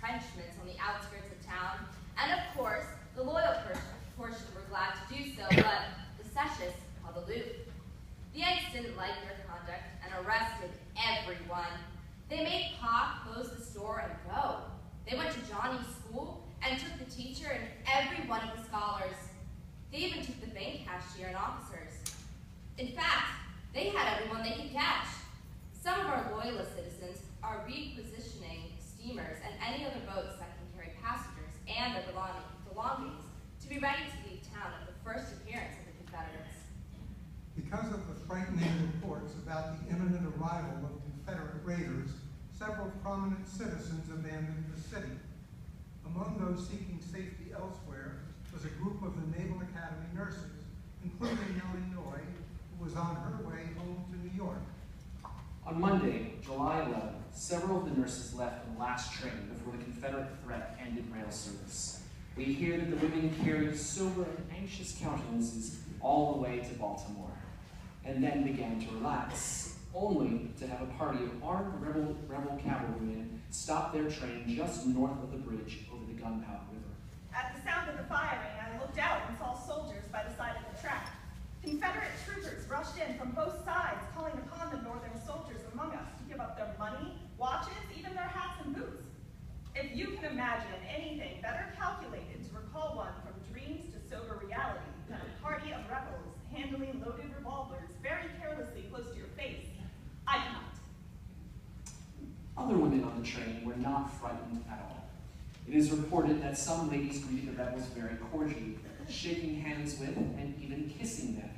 entrenchments on the outskirts of town, and of course, the loyal portion were glad to do so, but the seditious held aloof. The Yanks didn't like their conduct and arrested everyone. They made Pa close the store and go. They went to Johnny's school and took the teacher and every one of the scholars. They even took the bank cashier and officers. In fact, they had everyone they could catch. Some of our loyalist citizens are repositioning steamers and any other boats that can carry passengers and their belongings to be ready to leave town at the first appearance of the Confederates. Because of the frightening reports about the imminent arrival of Confederate raiders, several prominent citizens abandoned the city. Among those seeking safety elsewhere was a group of the Naval Academy nurses, including Nellie Noy, who was on her way home to New York. On Monday, July 11th, several of the nurses left on the last train before the Confederate threat ended rail service. We hear that the women carried sober and anxious countenances all the way to Baltimore, and then began to relax, only to have a party of armed rebel cavalrymen stop their train just north of the bridge over the Gunpowder River. At the sound of the firing, I looked out and saw soldiers by the side of the track. Confederate troopers rushed in from both sides, calling upon the Northern soldiers among us to give up their money, watches, even their hats and boots. If you can imagine anything better calculated to recall one from dreams to sober reality than a party of rebels handling loaded revolvers very carelessly close to your face, I cannot. Other women on the train were not frightened at all. It is reported that some ladies greeted the rebels very cordially, shaking hands with and even kissing them.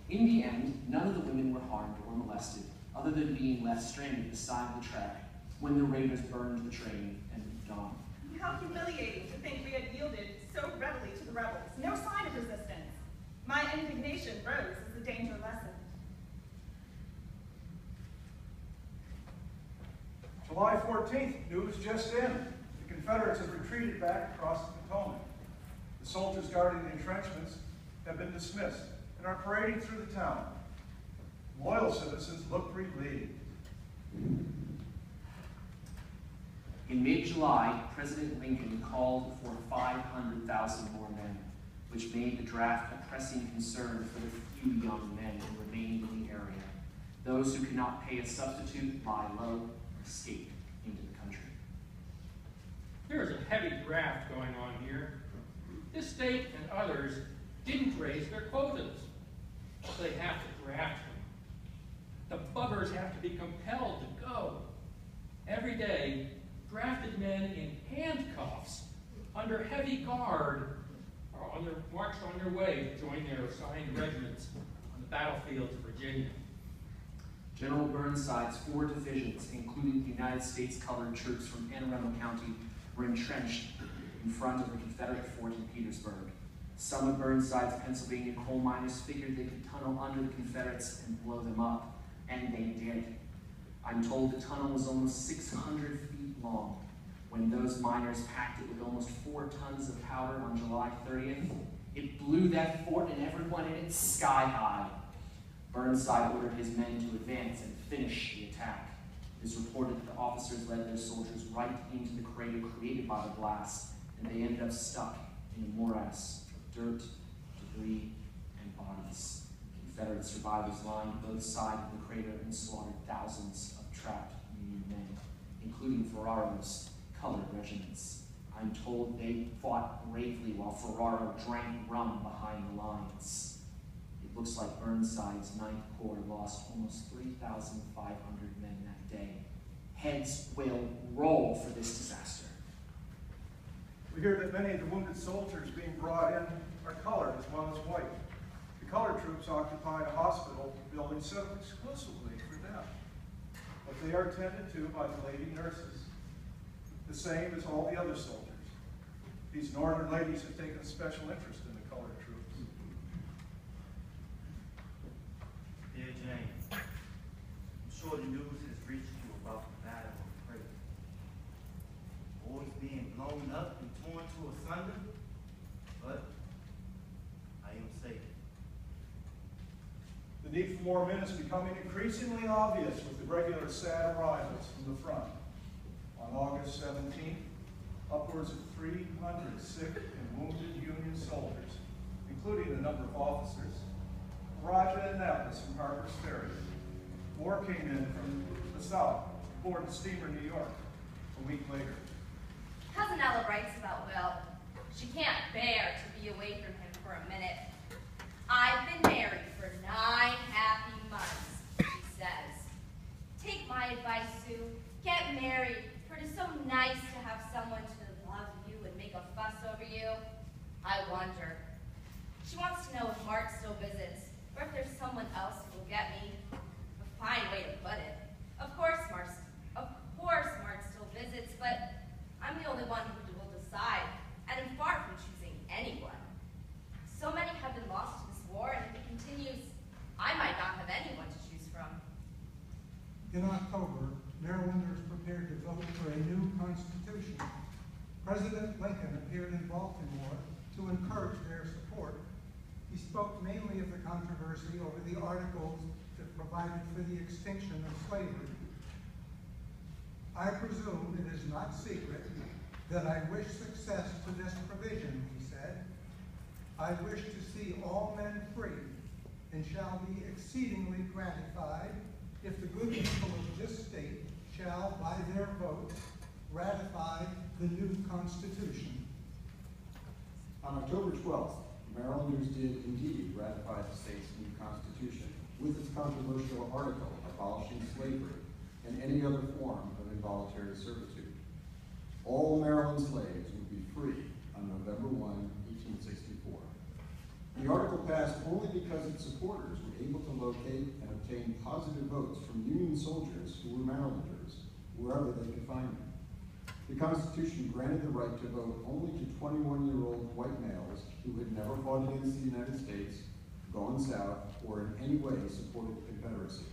In the end, none of the women were harmed or molested, other than being left stranded beside the track when the raiders burned the train and moved on. How humiliating to think we had yielded so readily to the rebels. No sign of resistance. My indignation rose as the danger lessened. July 14th, news just in. The Confederates have retreated back across the Potomac. The soldiers guarding the entrenchments have been dismissed and are parading through the town. Loyal citizens look relieved. In mid-July, President Lincoln called for 500,000 more men, which made the draft a pressing concern for the few young men who remained in the area. Those who could not pay a substitute lie low, escape into the country. There is a heavy draft going on here. This state and others didn't raise their quotas. They have to draft them. The buggers have to be compelled to go. Every day, drafted men in handcuffs, under heavy guard, are marched on their way to join their assigned regiments on the battlefields of Virginia. General Burnside's 4 divisions, including the United States colored troops from Anne Arundel County, were entrenched in front of the Confederate fort in Petersburg. Some of Burnside's Pennsylvania coal miners figured they could tunnel under the Confederates and blow them up, and they did. I'm told the tunnel was almost 600 feet long. When those miners packed it with almost 4 tons of powder on July 30th, it blew that fort and everyone in it sky high. Burnside ordered his men to advance and finish the attack. It is reported that the officers led their soldiers right into the crater created by the blast, and they ended up stuck in a morass of dirt, debris, and bodies. Confederate survivors lined both sides of the crater and slaughtered thousands of trapped Union men, including Ferraro's colored regiments. I'm told they fought bravely while Ferraro drank rum behind the lines. It looks like Burnside's 9th Corps lost almost 3,500 men that day. Heads will roll for this disaster. We hear that many of the wounded soldiers being brought in are colored as well as white. The colored troops occupy a hospital building set up exclusively for them, but they are tended to by the lady nurses, the same as all the other soldiers. These northern ladies have taken a special interest in the colored troops. Dear Jane, I'm sure the news has reached you about the battle of Crater. Boys being blown up and torn to asunder, but I am safe. The need for more men is becoming increasingly obvious with the regular sad arrivals from the front. On August 17th, upwards of 300 sick and wounded Union soldiers, including a number of officers, arrived in Annapolis from Harper's Ferry. More came in from the south, aboard the steamer New York, a week later. Cousin Ella writes about Will. She can't bear to be away from him for a minute. I've been married for 9 happy months, she says. Take my advice, Sue. Get married, for it is so nice to have someone to love you and make a fuss over you. I wonder. She wants to know if Mart still visits, or if there's someone else who will get me. A fine way to put it. Of course Mart still visits, but I'm the only one who will decide, and am far from choosing anyone. So many have been lost to this war, and if it continues, I might not have anyone to choose from. In October, Marylanders prepared to vote for a new constitution. President Lincoln appeared in Baltimore to encourage their support. He spoke mainly of the controversy over the articles that provided for the extinction of slavery. I presume it is not secret that I wish success to this provision, he said. I wish to see all men free, and shall be exceedingly gratified if the good people of this state shall, by their vote, ratify the new Constitution. On October 12th, Marylanders did indeed ratify the state's new Constitution with its controversial article abolishing slavery and any other form of involuntary servitude. All Maryland slaves would be free on November 1, 1864. The article passed only because its supporters were able to locate and obtain positive votes from Union soldiers who were Marylanders, wherever they could find them. The Constitution granted the right to vote only to 21-year-old white males who had never fought against the United States, gone south, or in any way supported the Confederacy.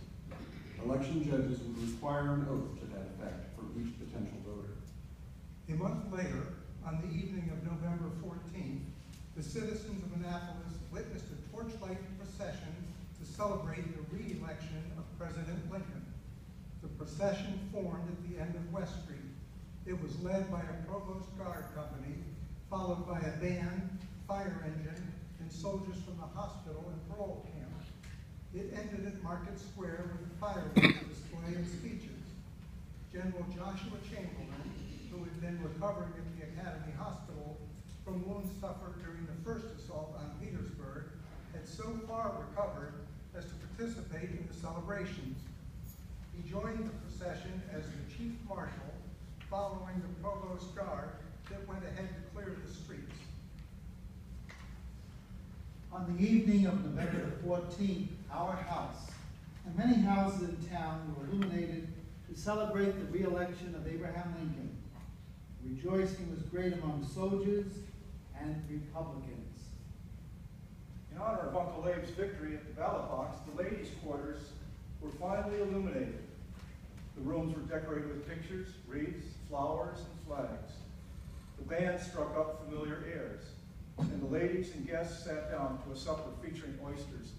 Election judges would require an oath to that effect for each potential voter. A month later, on the evening of November 14th, the citizens of Annapolis witnessed a torchlight procession to celebrate the re-election of President Lincoln. The procession formed at the end of West Street. It was led by a provost guard company, followed by a band, fire engine, and soldiers from the hospital and parole camp. It ended at Market Square with a fireworks display and speeches. General Joshua Chamberlain, who had been recovering at the Academy Hospital from wounds suffered during the first assault on Petersburg, had so far recovered as to participate in the celebrations. He joined the procession as the chief marshal, following the provost guard that went ahead to clear the streets. On the evening of November the 14th, our house and many houses in town were illuminated to celebrate the re-election of Abraham Lincoln. Rejoicing was great among soldiers and Republicans. In honor of Uncle Abe's victory at the ballot box, the ladies' quarters were finally illuminated. The rooms were decorated with pictures, wreaths, flowers, and flags. The band struck up familiar airs, and the ladies and guests sat down to a supper featuring oysters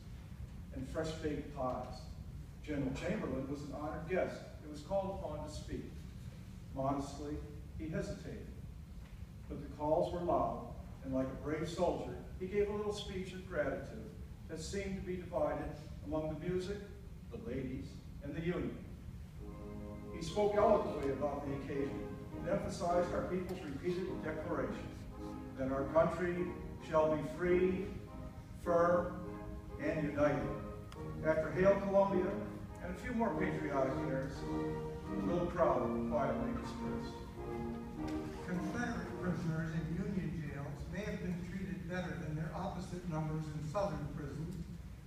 and fresh-baked pies. General Chamberlain was an honored guest and was called upon to speak. Modestly, he hesitated, but the calls were loud, and like a brave soldier, he gave a little speech of gratitude that seemed to be divided among the music, the ladies, and the Union. He spoke eloquently about the occasion and emphasized our people's repeated declaration that our country shall be free, firm, and united. After Hail Columbia and a few more patriotic airs, the little crowd quietly dispersed. Confederate prisoners in Union jails may have been treated better than their opposite numbers in Southern prisons,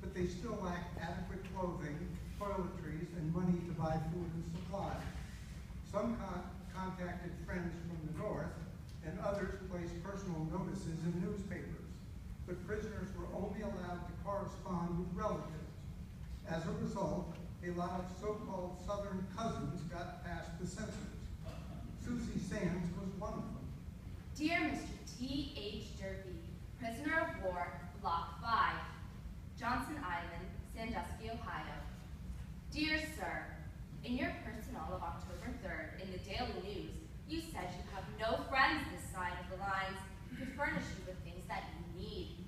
but they still lacked adequate clothing, toiletries, and money to buy food and supplies. Some contacted friends from the North, and others placed personal notices in newspapers. But prisoners were only allowed to correspond with relatives. As a result, a lot of so-called Southern cousins got past the censors. Susie Sands was one of them. Dear Mr. T.H. Durkee, prisoner of war, Block 5, Johnson Island, Sandusky, Ohio. Dear Sir, in your personal of October 3rd in the Daily News, you said you have no friends friends this side of the lines who could furnish you with things that you need.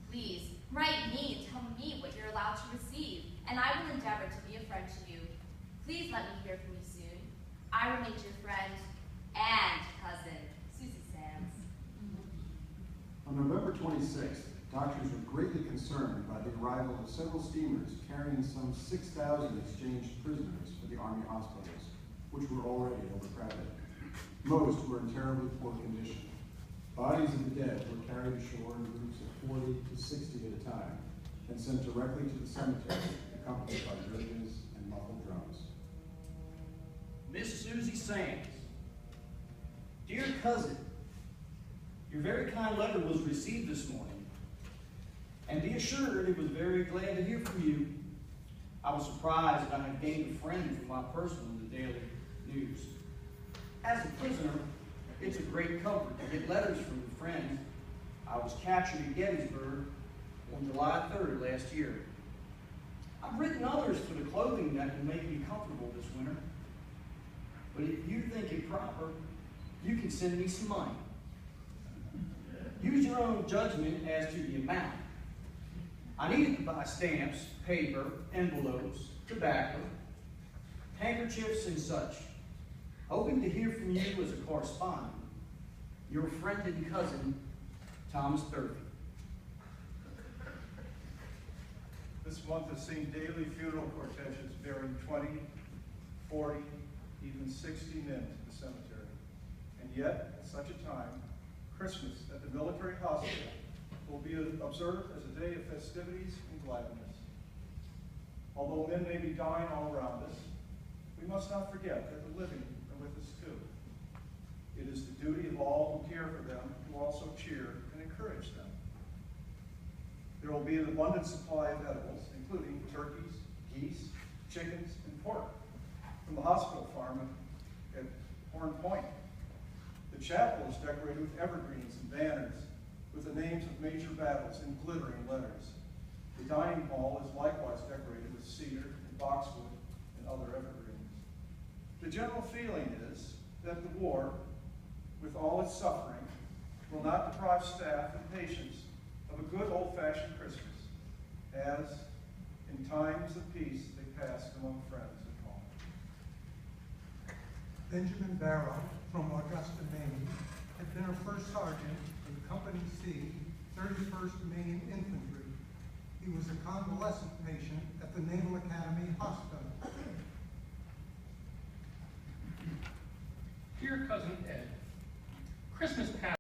Please, write me and tell me what you're allowed to receive, and I will endeavor to be a friend to you. Please let me hear from you soon. I remain your friend and cousin, Susie Sands. On November 26th, doctors were greatly concerned by the arrival of several steamers carrying some 6,000 exchanged prisoners for the Army hospitals, which were already overcrowded. Most were in terribly poor condition. Bodies of the dead were carried ashore in groups of 40 to 60 at a time and sent directly to the cemetery, accompanied by dirges and muffled drums. Miss Susie Sands, dear cousin, your very kind letter was received this morning, and be assured it was very glad to hear from you. I was surprised that I had gained a friend from my personal in the Daily News. As a prisoner, it's a great comfort to get letters from your friends. I was captured at Gettysburg on July 3rd last year. I've written others for the clothing that can make me comfortable this winter. But if you think it proper, you can send me some money. Use your own judgment as to the amount. I needed to buy stamps, paper, envelopes, tobacco, handkerchiefs, and such. Hoping to hear from you as a correspondent. Your friend and cousin, Thomas Thurfee. This month has seen daily funeral corteges bearing 20, 40, even 60 men to the cemetery. And yet, at such a time, Christmas at the military hospital will be observed as a day of festivities and gladness. Although men may be dying all around us, we must not forget that the living are with us too. It is the duty of all who care for them to also cheer and encourage them. There will be an abundant supply of edibles, including turkeys, geese, chickens, and pork from the hospital farm at Horn Point. The chapel is decorated with evergreens and banners with the names of major battles in glittering letters. The dining hall is likewise decorated with cedar and boxwood and other evergreens. The general feeling is that the war, with all its suffering, will not deprive staff and patients of a good old-fashioned Christmas, as in times of peace they passed among friends at home. Benjamin Barrow from Augusta, Maine, had been a first sergeant in Company C, 31st Maine Infantry. He was a convalescent patient at the Naval Academy Hospital. Dear Cousin Ed, Christmas past